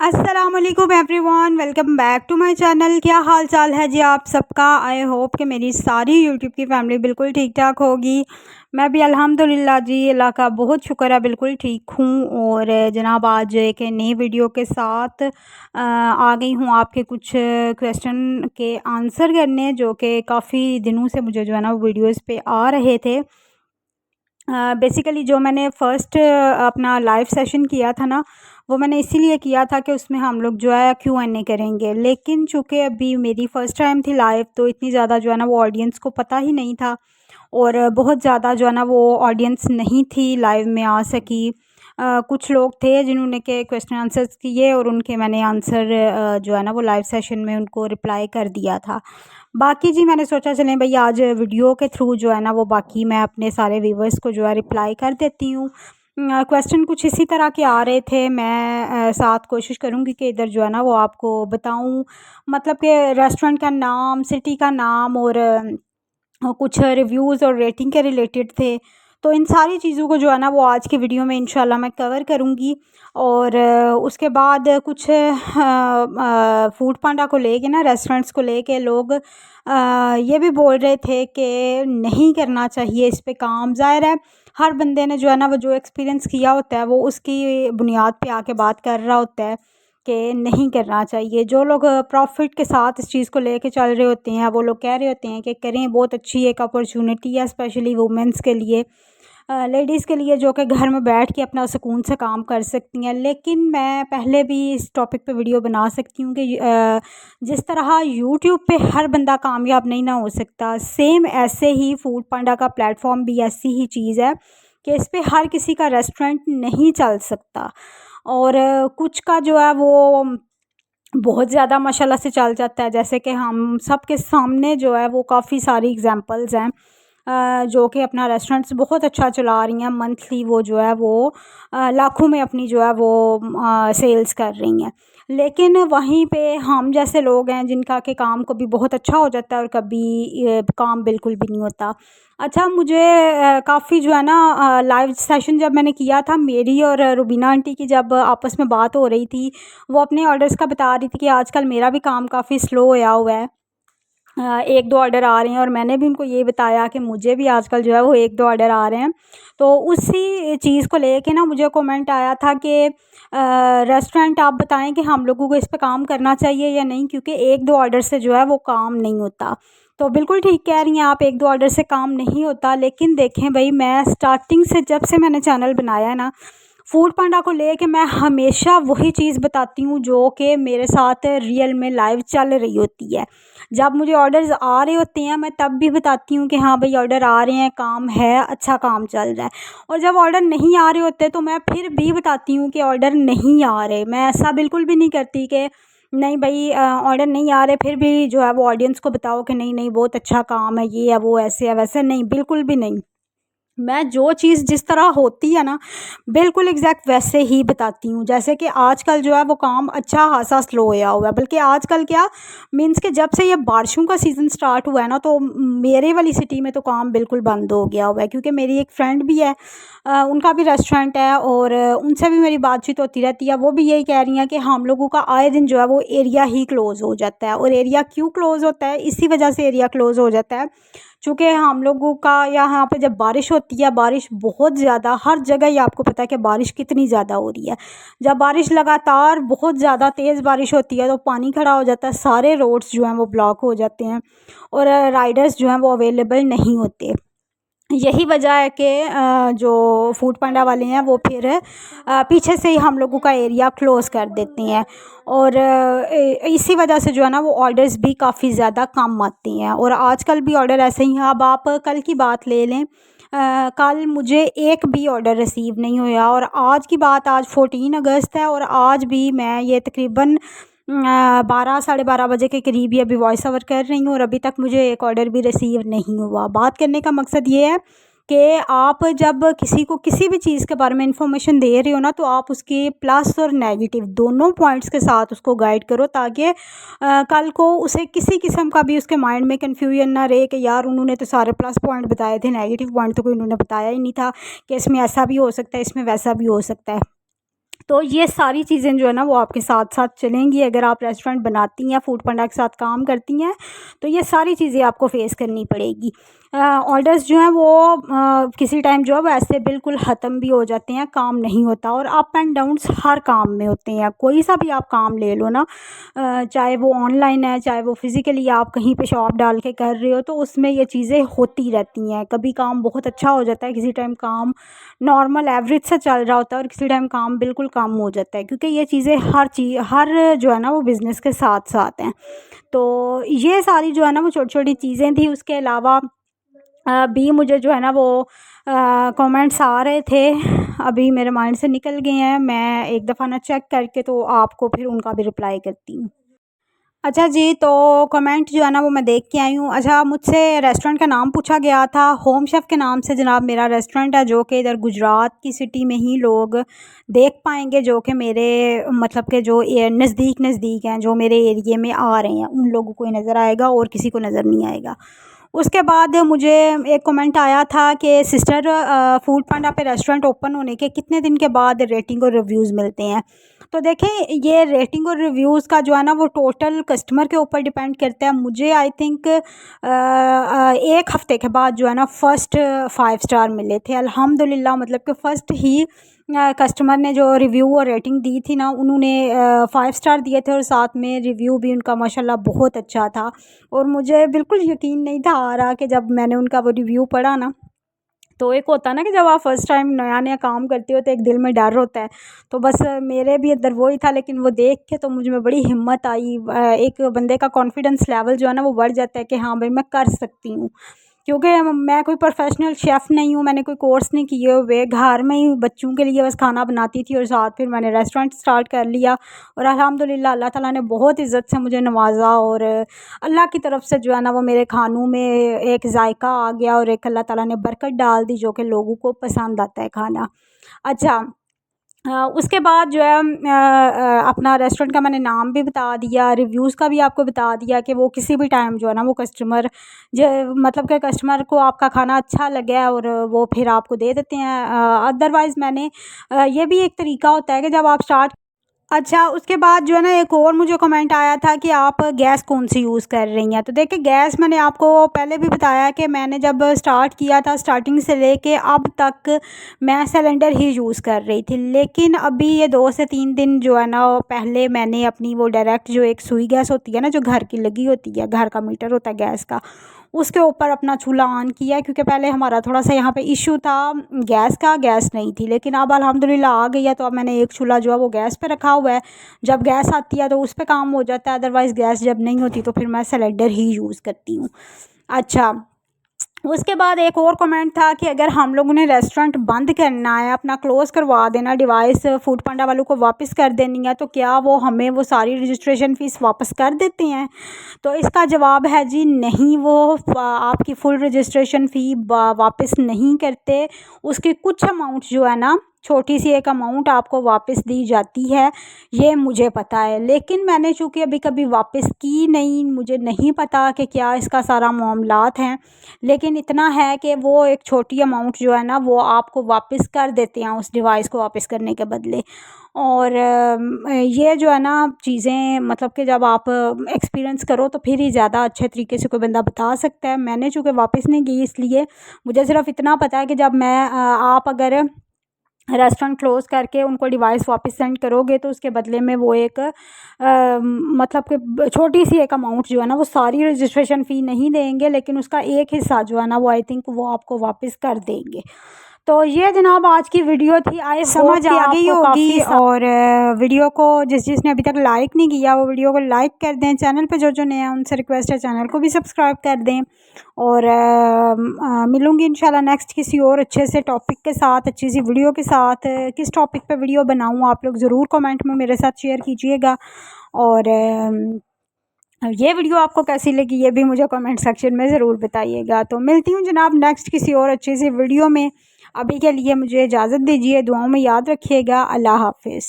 अस्सलामुअलैकुम everyone, welcome back to my channel. क्या हाल चाल है जी आप सबका। आई होप कि मेरी सारी यूट्यूब की फैमिली बिल्कुल ठीक ठाक होगी। मैं भी अल्हम्दुलिल्लाह जी, अल्लाह का बहुत शुक्र है, बिल्कुल ठीक हूँ। और जनाब आज एक नई वीडियो के साथ आ गई हूँ आपके कुछ क्वेश्चन के आंसर करने, जो कि काफ़ी दिनों से मुझे जो है ना वीडियोज़ पे आ रहे थे। बेसिकली जो मैंने फ़र्स्ट अपना लाइव सेशन किया था ना, वो मैंने इसीलिए किया था कि उसमें हम लोग जो है Q&A करेंगे। लेकिन चूँकि अभी मेरी फ़र्स्ट टाइम थी लाइव, तो इतनी ज़्यादा जो है ना वो ऑडियंस को पता ही नहीं था, और बहुत ज़्यादा जो है ना वो ऑडियंस नहीं थी लाइव में आ सकी। कुछ लोग थे जिन्होंने के क्वेश्चन आंसर्स किए, और उनके मैंने आंसर जो है ना वो लाइव सेशन में उनको रिप्लाई कर दिया था। बाकी जी मैंने सोचा चलें भई आज वीडियो के थ्रू जो है ना वो बाकी मैं अपने सारे व्यूवर्स को जो है रिप्लाई कर देती हूँ। क्वेश्चन कुछ इसी तरह के आ रहे थे। मैं साथ कोशिश करूँगी कि इधर जो है ना वो आपको बताऊँ, मतलब कि रेस्टोरेंट का नाम, सिटी का नाम, और कुछ रिव्यूज़ और रेटिंग के रिलेटेड थे। तो इन सारी चीज़ों को जो है ना वो आज की वीडियो में इंशाल्लाह मैं कवर करूँगी। और उसके बाद कुछ फूड पांडा को लेके ना, रेस्टोरेंट्स को लेके लोग ये भी बोल रहे थे कि नहीं करना चाहिए इस पे काम। ज़ाहिर है हर बंदे ने जो है ना वो जो एक्सपीरियंस किया होता है वो उसकी बुनियाद पे आके बात कर रहा होता है कि नहीं करना चाहिए। जो लोग प्रॉफिट के साथ इस चीज़ को लेके चल रहे होते हैं, वो लोग कह रहे होते हैं कि करें, बहुत अच्छी एक अपॉर्चुनिटी है स्पेशली वुमेंस के लिए, लेडीज़ के लिए, जो कि घर में बैठ के अपना सुकून से काम कर सकती हैं। लेकिन मैं पहले भी इस टॉपिक पे वीडियो बना सकती हूँ कि जिस तरह यूट्यूब पे हर बंदा कामयाब नहीं ना हो सकता, सेम ऐसे ही फूड पांडा का प्लेटफॉर्म भी ऐसी ही चीज़ है कि इस पे हर किसी का रेस्टोरेंट नहीं चल सकता। और कुछ का जो है वो बहुत ज़्यादा माशाल्लाह से चल जाता है। जैसे कि हम सबके सामने जो है वो काफ़ी सारी एग्जांपल्स हैं जो कि अपना रेस्टोरेंट्स बहुत अच्छा चला रही हैं। मंथली वो जो है वो लाखों में अपनी जो है वो सेल्स कर रही हैं। लेकिन वहीं पे हम जैसे लोग हैं जिनका के काम कभी बहुत अच्छा हो जाता है और कभी काम बिल्कुल भी नहीं होता। अच्छा, मुझे काफ़ी जो है ना लाइव सेशन जब मैंने किया था, मेरी और रुबीना आंटी की जब आपस में बात हो रही थी, वो अपने ऑर्डर्स का बता रही थी कि आजकल मेरा भी काम काफ़ी स्लो होया हुआ है। 1-2 ऑर्डर आ रहे हैं, और मैंने भी उनको ये बताया कि मुझे भी आजकल जो है वो 1-2 ऑर्डर आ रहे हैं। तो उसी चीज़ को लेके ना मुझे कमेंट आया था कि रेस्टोरेंट आप बताएँ कि हम लोगों को इस पे काम करना चाहिए या नहीं, क्योंकि 1-2 ऑर्डर से जो है वो काम नहीं होता। तो बिल्कुल ठीक कह रही हैं आप, 1-2 ऑर्डर से काम नहीं होता। लेकिन देखें भई, मैं स्टार्टिंग से जब से मैंने चैनल बनाया है ना, फूड पांडा को लेके मैं हमेशा वही चीज़ बताती हूँ जो कि मेरे साथ रियल में लाइव चल रही होती है। जब मुझे ऑर्डर्स आ रहे होते हैं, मैं तब भी बताती हूँ कि हाँ भाई ऑर्डर आ रहे हैं, काम है, अच्छा काम चल रहा है। और जब ऑर्डर नहीं आ रहे होते तो मैं फिर भी बताती हूँ कि ऑर्डर नहीं आ रहे। मैं ऐसा बिल्कुल भी नहीं करती कि नहीं भाई ऑर्डर नहीं आ रहे, फिर भी जो है वो ऑडियंस को बताओ कि नहीं नहीं बहुत अच्छा काम है, ये है, वो ऐसे है वैसे नहीं, बिल्कुल भी नहीं। मैं जो चीज़ जिस तरह होती है ना, बिल्कुल एग्जैक्ट वैसे ही बताती हूँ। जैसे कि आजकल जो है वो काम अच्छा खासा स्लो होया हुआ है, बल्कि आजकल क्या मीन्स कि जब से ये बारिशों का सीज़न स्टार्ट हुआ है ना, तो मेरे वाली सिटी में तो काम बिल्कुल बंद हो गया हुआ है। क्योंकि मेरी एक फ्रेंड भी है, उनका भी रेस्टोरेंट है, और उनसे भी मेरी बातचीत होती रहती है। वो भी यही कह रही हैं कि हम लोगों का आए दिन जो है वो एरिया ही क्लोज़ हो जाता है। और एरिया क्यों क्लोज़ होता है, इसी वजह से एरिया क्लोज़ हो जाता है चूँकि हम लोगों का यहाँ पे जब बारिश होती है, बारिश बहुत ज़्यादा हर जगह ही, आपको पता है कि बारिश कितनी ज़्यादा हो रही है। जब बारिश लगातार बहुत ज़्यादा तेज़ बारिश होती है तो पानी खड़ा हो जाता है, सारे रोड्स जो हैं वो ब्लॉक हो जाते हैं, और राइडर्स जो हैं वो अवेलेबल नहीं होते। यही वजह है कि जो फूड पांडा वाले हैं वो फिर पीछे से ही हम लोगों का एरिया क्लोज़ कर देते हैं। और इसी वजह से जो है ना वो ऑर्डर्स भी काफ़ी ज़्यादा कम आते हैं, और आजकल भी ऑर्डर ऐसे ही हैं। अब आप कल की बात ले लें, कल मुझे एक भी ऑर्डर रिसीव नहीं हुआ, और आज की बात, आज 14 अगस्त है, और आज भी मैं ये तकरीबन 12 साढ़े 12 बजे के करीब ही अभी वॉइस ओवर कर रही हूँ, और अभी तक मुझे एक ऑर्डर भी रिसीव नहीं हुआ। बात करने का मकसद ये है कि आप जब किसी को किसी भी चीज़ के बारे में इंफॉर्मेशन दे रहे हो ना, तो आप उसके प्लस और नेगेटिव दोनों पॉइंट्स के साथ उसको गाइड करो, ताकि कल को उसे किसी किस्म का भी उसके माइंड में कन्फ्यूजन ना रहे कि यार उन्होंने तो सारे प्लस पॉइंट बताए थे, नेगेटिव पॉइंट तो कोई उन्होंने बताया ही नहीं था, कि इसमें ऐसा भी हो सकता है, इसमें वैसा भी हो सकता है। तो ये सारी चीज़ें जो है ना वो आपके साथ साथ चलेंगी अगर आप रेस्टोरेंट बनाती हैं, फूड पांडा के साथ काम करती हैं, तो ये सारी चीज़ें आपको फेस करनी पड़ेगी। ऑर्डर्स जो हैं वो किसी टाइम जो है वो ऐसे बिल्कुल ख़त्म भी हो जाते हैं, काम नहीं होता, और अप एंड डाउन्स हर काम में होते हैं। कोई सा भी आप काम ले लो ना, चाहे वो ऑनलाइन है, चाहे वो फिज़िकली आप कहीं पे शॉप डाल के कर रहे हो, तो उसमें ये चीज़ें होती रहती हैं। कभी काम बहुत अच्छा हो जाता है, किसी टाइम काम नॉर्मल एवरेज से चल रहा होता है, और किसी टाइम काम बिल्कुल कम हो जाता है, क्योंकि ये चीज़ें हर जो है ना वो बिज़नेस के साथ साथ हैं। तो ये सारी जो है ना वो छोटी छोटी चीज़ें थी। उसके अलावा भी मुझे जो है ना वो कमेंट्स आ रहे थे, अभी मेरे माइंड से निकल गए हैं। मैं एक दफ़ा ना चेक करके तो आपको फिर उनका भी रिप्लाई करती हूँ। अच्छा जी, तो कमेंट जो है ना वो मैं देख के आई हूँ। अच्छा, मुझसे रेस्टोरेंट का नाम पूछा गया था। होम शेफ़ के नाम से जनाब मेरा रेस्टोरेंट है, जो कि इधर गुजरात की सिटी में ही लोग देख पाएंगे, जो कि मेरे मतलब के जो नज़दीक नज़दीक हैं, जो मेरे एरिए में आ रहे हैं, उन लोगों को ही नज़र आएगा और किसी को नज़र नहीं आएगा। उसके बाद मुझे एक कमेंट आया था कि सिस्टर, फूड पांडा पे रेस्टोरेंट ओपन होने के कितने दिन के बाद रेटिंग और रिव्यूज़ मिलते हैं। तो देखें, ये रेटिंग और रिव्यूज़ का जो है ना वो टोटल कस्टमर के ऊपर डिपेंड करता है। मुझे आई थिंक 1 हफ़्ते के बाद जो है ना फ़र्स्ट 5 स्टार मिले थे अल्हम्दुलिल्लाह। मतलब कि फ़र्स्ट ही कस्टमर ने जो रिव्यू और रेटिंग दी थी ना, उन्होंने 5 स्टार दिए थे, और साथ में रिव्यू भी उनका माशाल्लाह बहुत अच्छा था। और मुझे बिल्कुल यकीन नहीं था आ रहा कि जब मैंने उनका वो रिव्यू पढ़ा ना, तो एक होता है ना कि जब आप फर्स्ट टाइम नया नया काम करते हो तो एक दिल में डर होता है। तो बस मेरे भी अंदर वही था, लेकिन वो देख के तो मुझ में बड़ी हिम्मत आई। एक बंदे का कॉन्फिडेंस लेवल जो है ना वो बढ़ जाता है कि हाँ भाई मैं कर सकती हूँ, क्योंकि मैं कोई प्रोफेशनल शेफ़ नहीं हूँ, मैंने कोई कोर्स नहीं किए हुए, घर में ही बच्चों के लिए बस खाना बनाती थी, और साथ फिर मैंने रेस्टोरेंट स्टार्ट कर लिया। और अल्हम्दुलिल्लाह अल्लाह ताला ने बहुत इज़्ज़त से मुझे नवाज़ा, और अल्लाह की तरफ से जो है ना वो मेरे खानों में एक जायका आ गया, और एक अल्लाह ताला ने बरकत डाल दी, जो कि लोगों को पसंद आता है खाना। अच्छा, उसके बाद जो है अपना रेस्टोरेंट का मैंने नाम भी बता दिया, रिव्यूज़ का भी आपको बता दिया कि वो किसी भी टाइम जो है ना वो कस्टमर ज मतलब कि कस्टमर को आपका खाना अच्छा लगे और वो फिर आपको दे देते हैं। अदरवाइज़ मैंने ये भी एक तरीका होता है कि जब आप स्टार्ट। अच्छा, उसके बाद जो है ना एक और मुझे कमेंट आया था कि आप गैस कौन-सी यूज़ कर रही हैं। तो देखिए, गैस मैंने आपको पहले भी बताया कि मैंने जब स्टार्ट किया था, स्टार्टिंग से लेके अब तक मैं सिलेंडर ही यूज़ कर रही थी। लेकिन अभी ये 2 से 3 दिन जो है ना पहले मैंने अपनी वो डायरेक्ट जो एक सुई गैस होती है ना, जो घर की लगी होती है, घर का मीटर होता है गैस का, उसके ऊपर अपना चूल्हा ऑन किया, क्योंकि पहले हमारा थोड़ा-सा यहाँ पे इश्यू था गैस का, गैस नहीं थी। लेकिन अब अल्हम्दुलिल्लाह आ गई है, तो अब मैंने एक चूल्हा जो है वो गैस पे रखा हुआ है। जब गैस आती है तो उस पे काम हो जाता है, अदरवाइज़ गैस जब नहीं होती तो फिर मैं सिलेंडर ही यूज़ करती हूँ। अच्छा, उसके बाद एक और कमेंट था कि अगर हम लोगों ने रेस्टोरेंट बंद करना है, अपना क्लोज़ करवा देना, डिवाइस फूड पांडा वालों को वापस कर देनी है, तो क्या वो हमें वो सारी रजिस्ट्रेशन फ़ीस वापस कर देते हैं? तो इसका जवाब है जी नहीं, वो आपकी फुल रजिस्ट्रेशन फ़ी वापस नहीं करते। उसकी कुछ अमाउंट जो है ना, छोटी सी एक अमाउंट आपको वापस दी जाती है, ये मुझे पता है। लेकिन मैंने चूँकि अभी कभी वापस की नहीं, मुझे नहीं पता कि क्या इसका सारा मामलात हैं। लेकिन इतना है कि वो एक छोटी अमाउंट जो है ना वो आपको वापस कर देते हैं, उस डिवाइस को वापस करने के बदले। और ये जो है ना चीज़ें, मतलब कि जब आप एक्सपीरियंस करो तो फिर ही ज़्यादा अच्छे तरीके से कोई बंदा बता सकता है। मैंने चूँकि वापस नहीं की, इसलिए मुझे सिर्फ़ इतना पता है कि जब आप अगर रेस्टोरेंट क्लोज़ करके उनको डिवाइस वापस सेंड करोगे, तो उसके बदले में वो एक मतलब कि छोटी सी एक अमाउंट जो है ना वो सारी रजिस्ट्रेशन फ़ी नहीं देंगे, लेकिन उसका एक हिस्सा जो है ना वो आई थिंक वो आपको वापस कर देंगे। तो ये जनाब आज की वीडियो थी, आई समझ आ गई होगी। और वीडियो को जिसने अभी तक लाइक नहीं किया वो वीडियो को लाइक कर दें। चैनल पे जो नए हैं उनसे रिक्वेस्ट है चैनल को भी सब्सक्राइब कर दें। और मिलूँगी इंशाल्लाह नेक्स्ट किसी और अच्छे से टॉपिक के साथ, अच्छी सी वीडियो के साथ। किस टॉपिक पे वीडियो बनाऊँ आप लोग ज़रूर कमेंट में मेरे साथ शेयर कीजिएगा। और ये वीडियो आपको कैसी लगी ये भी मुझे कमेंट सेक्शन में ज़रूर बताइएगा। तो मिलती हूँ जनाब नेक्स्ट किसी और अच्छी सी वीडियो में। अभी के लिए मुझे इजाज़त दीजिए, दुआओं में याद रखिएगा। अल्लाह हाफ़िज़।